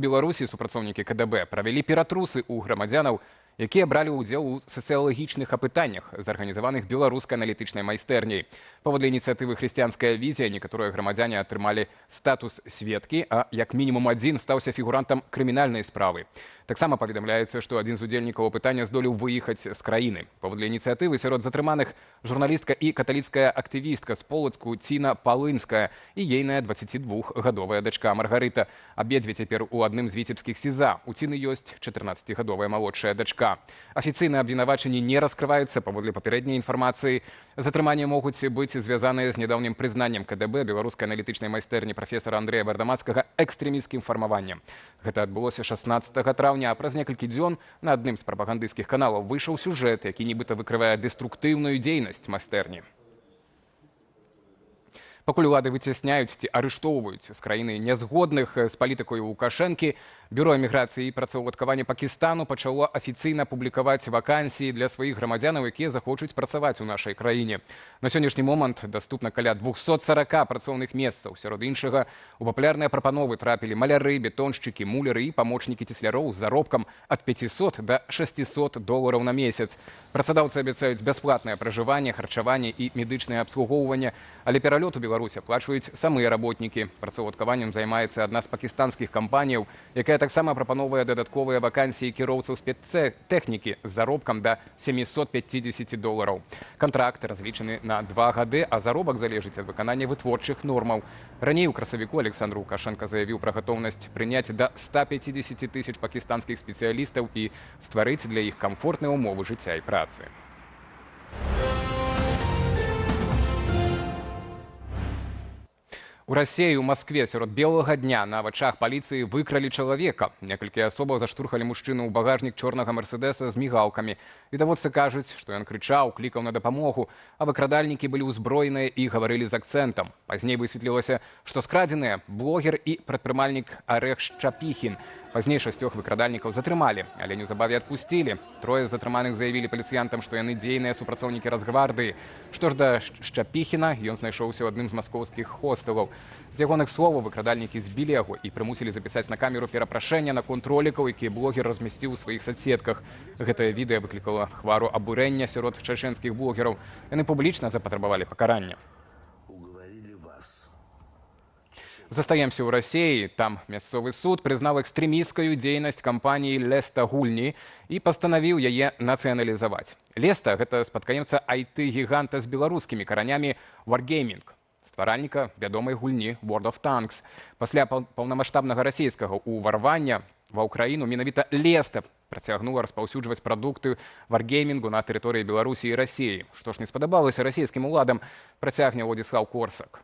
Беларусі супрацоўнікі КДБ правялі ператрусы ў грамадзянаў, якія бралі ўдзел у сацыялагічных апытаннях, зарганізаваных беларускай аналітычнай майстэрняй. Паводле ініцыятывы «Хрысціянская візія» некаторыя грамадзяне атрымалі статус сведкі, а як мінімум адзін стаўся фігурантам крымінальнай справы. Таксама паведамляецца, што адзін з удзельнікаў апытання здолеў выехаць з краіны. Паводле ініцыятывы сярод затрыманых журналістка і каталіцкая актывістка з Полацку Ціна Палынская і ейная 22-гадовая дачка Маргарыта. Абедзве цяпер у адным з віцебскіх СІЗА. У Ціны ёсць 14-гадовая малодшая дачка. Афіцыйныя абвінавачанні не раскрываюцца. Паводле папярэдняй інфармацыі, затрыманні могуць быць звязаныя з нядаўнім прызнаннем КДБ беларускай аналітычнай майстэрні прафесара Андрэя Бардамацкага экстрэмісцкім фармаваннем. Гэта адбылося 16 траўня, а праз некалькі дзён на адным з прапагандысцкіх каналаў выйшаў сюжэт, які нібыта выкрывае дэструктыўную дзейнасць майстэрні. Пакуль улады выцясняюць ці арыштоўваюць з краіны нязгодных з палітыкай Лукашэнкі, Бюро эміграцыі і працаўладкавання Пакістану пачало афіцыйна публікаваць вакансіі для сваіх грамадзянаў, якія захочуць працаваць у нашай краіне. На сённяшні момант даступна каля 240 працоўных месцаў. Сярод іншага, у папулярныя прапановы трапілі маляры, бетоншчыкі, муляры і памочнікі цесляроў з заробкам ад 500 до 600 долараў на месяц. Працадаўцы абяцаюць бясплатнае пражыванне, харчаванне і медычнае абслугоўванне, але пералёт у Беларусь аплачваюць самыя работнікі. Працаўладкаваннем займаецца адна з пакістанскіх кампаніяў, якая таксама прапановвае дадатковыя вакансіі кіроўцаў спецтэхнікі з заробкам да 750 долараў. Кантракт разлічаны на 2 гады, а заробак залежыць ад выканання вытворчых нормаў. Раней у красавіку Александр Лукашенко заявіў пра гатоўнасць прыняць да 150 тысяч пакістанскіх спецыялістаў і стварыць для іх камфортныя ўмовы жыцця і працы. У Расіі ў Маскве сярод белага дня на вачах паліцыі выкралі чалавека. Некалькі асобаў заштурхалі мужчыну ў багажнік чорнага мерседеса з мігалкамі. Відавочцы кажуць, што ён крычаў, клікаў на дапамогу, а выкрадальнікі былі ўзброеныя і гаварылі з акцэнтам. Пазней высветлілася, што скрадзеныя блогер і прадпрымальнік Арех Шчапіхін. Пазней 6 выкрадальнікаў затрымалі, але неўзабаве адпусцілі. Трое з затрыманых заявілі паліцыянтам, што яны дзейныя супрацоўнікі Расгвардыі. Што ж да Шчапіхіна, ён знайшоўся ў адным з маскоўскіх хостэлаў. З ягоных словаў выкрадальнікі збілі яго і прымусілі запісаць на камеру перапрашэння наконт ролікаў, якія блогер размясціў у сваіх соцсетках. Гэтае відэа выклікала хвару абурэння сярод чачэнскіх блогераў. Яны публічна запатрабавалі пакарання. Застаемся ў Расіі. Там мясцовы суд прызнаў экстрэмісцкую дзейнасць кампаніі «Леста Гульні» і пастанавіў яе нацыяналізаваць. «Леста» – гэта спадкаемца IT-гіганта з беларускімі каранямі Wargaming, стваральніка вядомай гульні World of Tanks. Пасля паўнамаштабнага расійскага ўварвання ва ўкраіну менавіта «Леста» працягнула распаўсюджваць прадукты варгеймінгу на тэрыторыі Беларусі і Расіі. Што ж не спадабалася расійскім уладам, працягне Владзіслаў Корсак.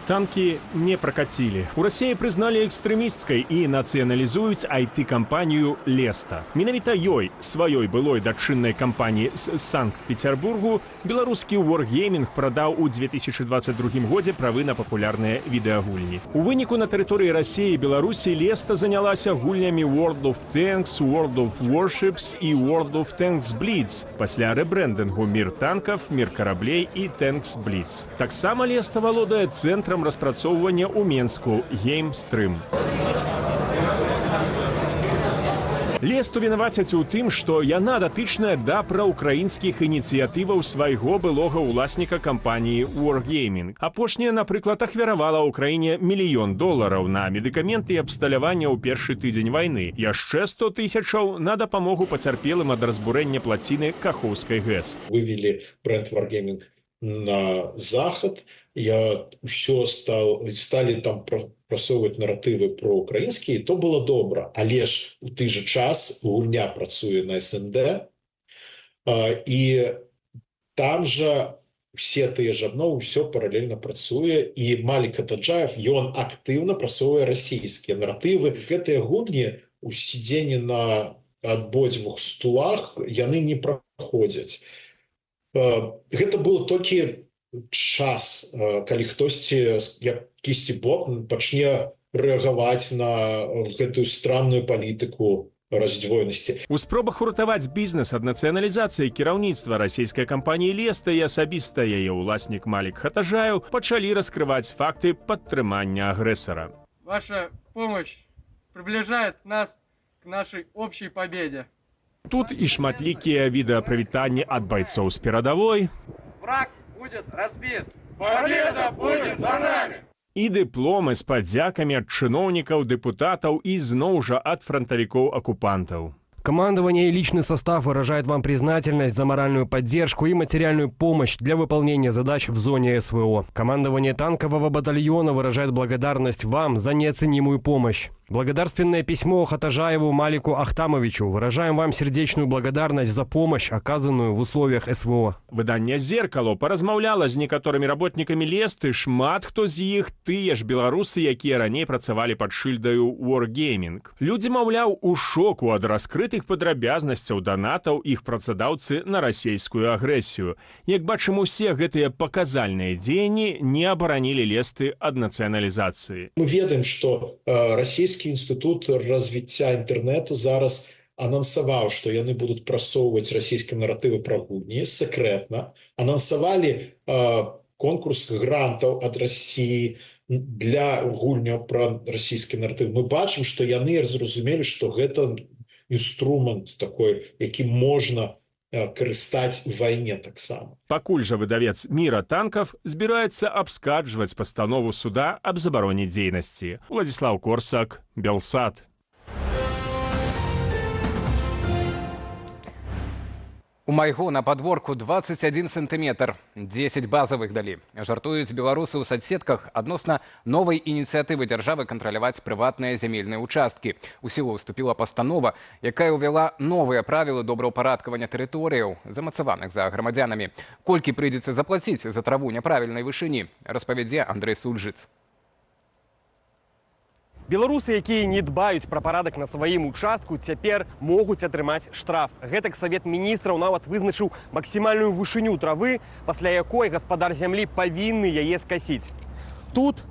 Танки не прокатили. У России признали экстремистской и национализуют IT-компанию «Леста». Менавіта ёй, сваёй былой дачыннай кампаніі з Санкт-Петербургу, беларускі Wargaming прадаў у 2022 годзе правы на папулярныя відэагульні. У выніку на тэрыторыі России и Беларусі «Леста» занялася гульнямі World of Tanks, World of Warships и World of Tanks Blitz пасля рэбрэндынгу «Мир танков», «Мир кораблей» и «Tanks Blitz». Таксама «Леста» валодае цэнтрам распрацоўвання ў Менску «Геймстрым». «Лесту» вінавацяць у тым, што яна датычная да праўкраінскіх ініцыятываў свайго былога ўласніка кампаніі Wargaming. Апошняя, напрыклад, ахвяравала ў краіне $1 мільён на медыкаменты і абсталяванне ў першы тыдзень вайны. Яшчэ 100 тысячаў на дапамогу пацярпелым ад разбурэння плаціны Кахоўскай ГЭС. Вывели бренд Wargaming на захад, стали там прасоўваць наратывы проукраінскія, то было добра. Але ж у той же час гульня працуе на СНД, і там жа все тыя ж абновы, ўсё паралельна працуе, і Малік Атаджаев, ён актыўна прасоўвае расійскія наратывы. Гэтыя гульні у сядзенні на абодвух стулах яны не праходзяць. Гэта было толькі час, калі хтосьці, якісьці бок, пачне рэагаваць на гэтую странную палітыку раздвоенасці. У спробах уратаваць бізнес ад нацыяналізацыі кіраўніцтва расійскай кампаніі «Леста» і асабіста яе ўласнік Малік Хатажаев пачалі раскрываць факты падтрымання агрэсара. Ваша помощь приближает нас к нашей общей победе. Тут і шматлікія відэапрывітанні ад байцоў з перадавой. Враг будет разбит. Победа будет за нами. І дыпломы з падзякамі ад чыноўнікаў, дэпутатаў і зноў жа ад франтавікоў-акупантаў. Командование и личный состав выражает вам признательность за моральную поддержку и материальную помощь для выполнения задач в зоне СВО. Командование танкового батальона выражает благодарность вам за неоценимую помощь. Благодарственное письмо Хатажаеву Малику Ахтамовичу. Выражаем вам сердечную благодарность за помощь, оказанную в условиях СВО. Выданне «Зеркало» паразмаўляла з некаторымі работнікамі Лесты. Шмат хто з іх тыя ж беларусы, якія раней працавалі пад шыльдаю Wargaming. Людзі, маўляў, у шоку ад раскрытых падрабязнасцяў данатаў іх працадаўцы на расійскую агрэсію. Як бачым, усе гэтыя паказальныя дзеянні не абаранілі Лесты ад нацыяналізацыі. Мы ведаем, што расійскі інстытут развіцця інтэрнэту зараз анансаваў, што яны будуць прасоўваць расійскія наратывы пра гульні сакрэтна. Анансавалі конкурс грантаў ад Расіі для гульняў пра расійскія наратывы. Мы бачым, што яны зразумелі, што гэта інструмент такой, які можна карыстаць у вайне таксама. Пакуль жа выдавец «Мира танков» збіраецца абскарджваць пастанову суда аб забароне дзейнасці. Владислав Корсак, Белсат. У майго на падворку 21 сантиметр, 10 базовых далі. Жартуюць беларусы ў соцсетках адносна новай ініцыятывы дзяржавы кантраляваць прыватныя зямельныя участкі. У сілу ўступіла пастанова, якая ўвяла новыя правілы добраўпарадкавання тэрыторыяў, замацаваных за грамадзянамі. Колькі прыйдзецца заплаціць за траву няправільнай вышыні, распавядзе Андрэй Сульжыц. Беларусы, якія не дбаюць пра парадак на сваім участку, цяпер могуць атрымаць штраф. Гэтак Савет міністраў нават вызначыў максімальную вышыню травы, пасля якой гаспадар зямлі павінны яе скасіць. Тут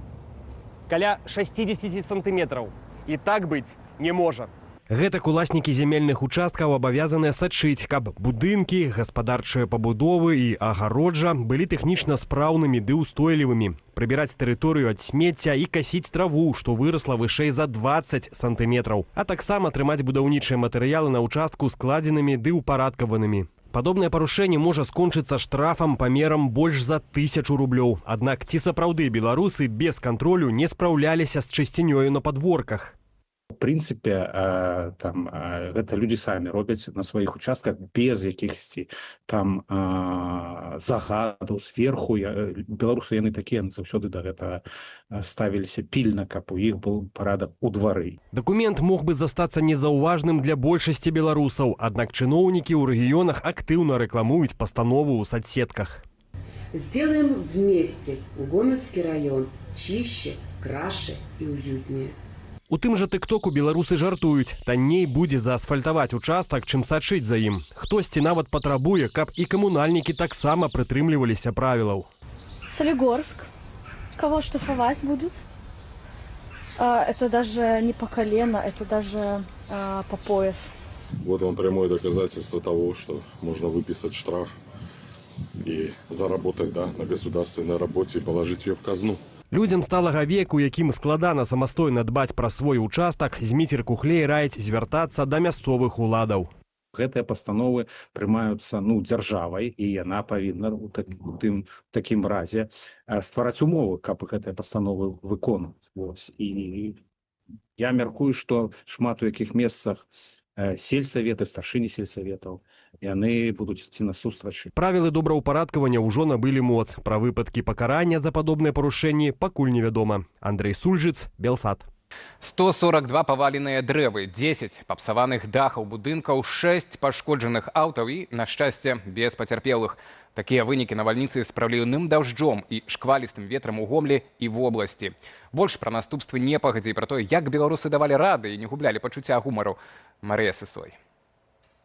каля 60 сантыметраў. І так быць не можа. Гэтак уласнікі зямельных участкаў абавязаныя сачыць, каб будынкі, гаспадарчыя пабудовы і агароджа былі тэхнічна спраўнымі ды ўстойлівымі, прыбіраць тэрыторыю ад смецця і касіць траву, што вырасла вышэй за 20 сантыметраў, а таксама трымаць будаўнічыя матэрыялы на участку складзенымі ды ўпарадкаванымі. Падобнае парушэнне можа скончыцца штрафам памерам больш за 1000 рублёў. Аднак ці сапраўды беларусы без кантролю не спраўляліся з чысцінёю на падворках? В принципе, гэта люди самі робяць на сваіх участках без якихсьці там загадаў зверху. Беларусы яны такія заўсёды да гэтага ставіліся пільна, каб у іх быў парадак у двары. Дакумент мог бы застацца незаўважным для большасці беларусаў, аднак чыноўнікі ў рэгіёнах актыўна рэкламуюць пастанову ў соцсетках. Сделаем вместе Гомельский район чище, краше и уютнее. У тым жа тыктоку беларусы жартуюць. Танней будзе заасфальтаваць участак, чым сачыць за ім. Хтосьці нават патрабуе, каб і камунальнікі таксама прытрымліваліся правілаў. Солигорск. Кого штрафовать будут? Это даже не по колено, это даже по пояс. Вот вам прямое доказательство того, что можно выписать штраф и заработать на государственной работе и положить ее в казну. Людзям сталага веку, якім складана самастойна дбаць пра свой участак, Зміцер Кухлей раіць звяртацца да мясцовых уладаў. Гэтыя пастановы прымаюцца дзяржавай, і яна павінна у такім разе ствараць умовы, каб гэтыя пастановы выконваць. І я мяркую, што шмат у якіх месцах сельсаветы, старшыні сельсаветаў, яны будуць ісці насустрач. Правілы добраўпарадкавання ўжо набылі моц. Пра выпадкі пакарання за падобныя парушэнні пакуль невядома. Андрэй Сульжыц, Белсат. 142 паваленыя дрэвы, 10 папсаваных дахаў будынкаў, 6 пашкоджаных аўтаў і, на шчасце, без пацярпелых. Такія вынікі навальніцы з праліўным дажджом і шквалістым ветрам у Гомлі і в обласці. Больш пра наступствы непагадзі і пра то, як беларусы давалі рады і не гублялі пачуцця гумару. Марыя Сысой.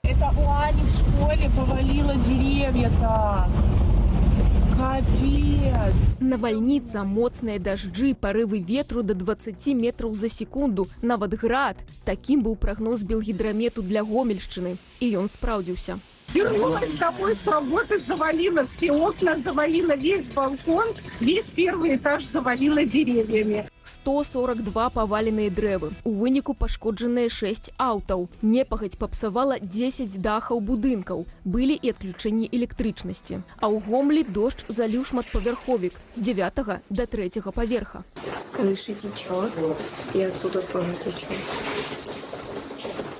Это у Ани в школе повалило деревья-то. Капец. Навальніца, моцныя дажджы, парывы ветру до 20 метраў за секунду, нават град. Такім быў прагноз Белгідрамету для Гомельшчыны. І ён спраўдзіўся. Вернулась домой с работы, завалила все окна, завалила весь балкон, весь первый этаж завалила деревьями. 142 паваленыя дрэвы. У выніку пашкоджаныя 6 аўтаў. Непагадзь папсавала 10 дахаў будынкаў. Былі і адключэнні электрычнасці. А ў Гомлі дождж заліў шматпавярховік з 9 до 3 паверха. С крыши течет, и отсюда тоже течет.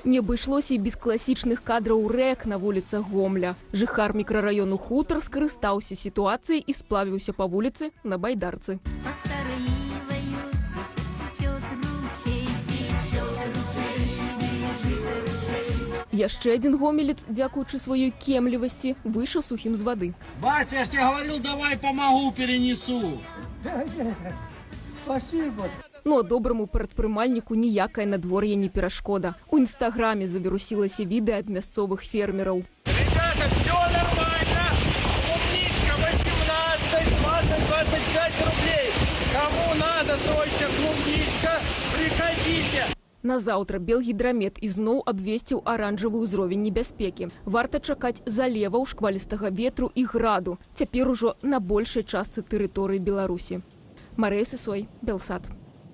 Не абышлося і без класічных кадраў рэк на вуліцах Гомля. Жыхар мікрараёну Хутар скарыстаўся сітуацыяй і сплавіўся па вуліцы на байдарцы. Яшчэ адзін гомелец, дзякуючы сваёй кемлівасці, выйшаў сухім з вады. Батя, я ж тебе говорил, давай помогу, перенесу. Спасибо. Ну а добраму прадпрымальніку ніякае надвор'е не перашкода. У інстаграме завірусілася відэа ад мясцовых фермераў. Ребята, все нормально. Клубничка 18, 20, 25 рублей. Кому надо срочно клубничка, приходите. Назаўтра Белгідрамет ізноў абвесціў аранжавы ўзровень небяспекі. Варта чакаць залеваў, шквалістага ветру і граду. Цяпер ужо на большай частцы тэрыторыі Беларусі. Марыя Сысой, Белсат.